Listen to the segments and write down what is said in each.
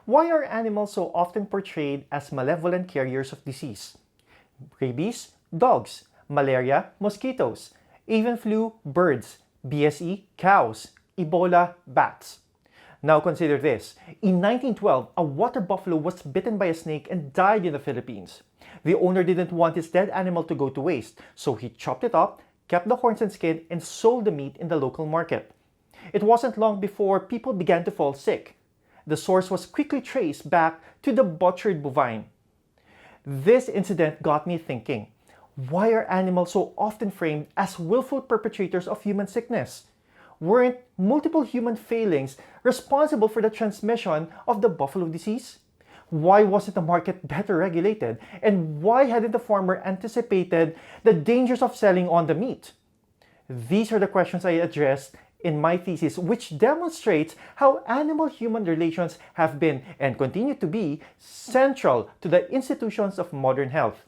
Why are animals so often portrayed as malevolent carriers of disease? Rabies, dogs; malaria, mosquitoes; avian flu, birds; BSE, cows; Ebola, bats. Now consider this. In 1912, a water buffalo was bitten by a snake and died in the Philippines. The owner didn't want his dead animal to go to waste, so he chopped it up, kept the horns and skin, and sold the meat in the local market. It wasn't long before people began to fall sick. The source was quickly traced back to the butchered bovine. This incident got me thinking, why are animals so often framed as willful perpetrators of human sickness? Weren't multiple human failings responsible for the transmission of the buffalo disease? Why wasn't the market better regulated? And why hadn't the farmer anticipated the dangers of selling on the meat? These are the questions I addressed in my thesis, which demonstrates how animal-human relations have been and continue to be central to the institutions of modern health.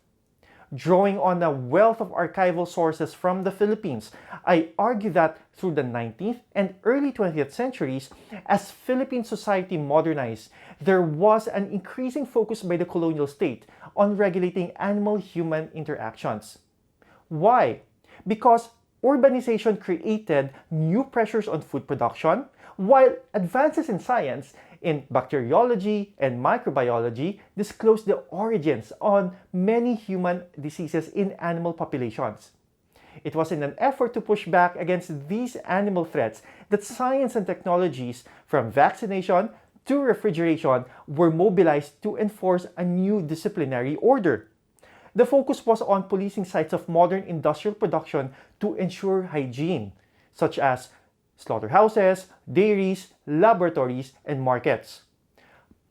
Drawing on a wealth of archival sources from the Philippines, I argue that through the 19th and early 20th centuries, as Philippine society modernized, there was an increasing focus by the colonial state on regulating animal-human interactions. Why? Because urbanization created new pressures on food production, while advances in science in bacteriology and microbiology disclosed the origins on many human diseases in animal populations. It was in an effort to push back against these animal threats that science and technologies, from vaccination to refrigeration, were mobilized to enforce a new disciplinary order. The focus was on policing sites of modern industrial production to ensure hygiene, such as slaughterhouses, dairies, laboratories, and markets.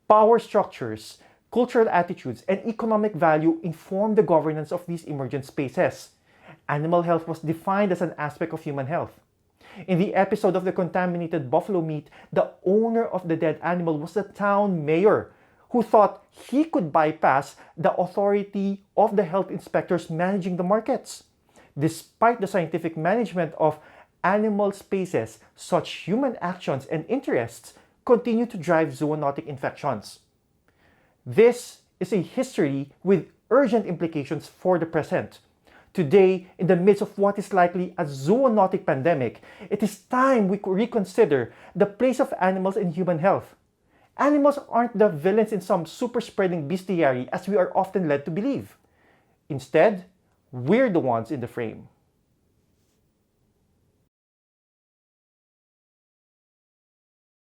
Power structures, cultural attitudes, and economic value informed the governance of these emergent spaces. Animal health was defined as an aspect of human health. In the episode of the contaminated buffalo meat, the owner of the dead animal was the town mayor, who thought he could bypass the authority of the health inspectors managing the markets. Despite the scientific management of animal spaces, such human actions and interests continue to drive zoonotic infections. This is a history with urgent implications for the present. Today, in the midst of what is likely a zoonotic pandemic, it is time we reconsider the place of animals in human health. Animals aren't the villains in some super-spreading bestiary as we are often led to believe. Instead, we're the ones in the frame.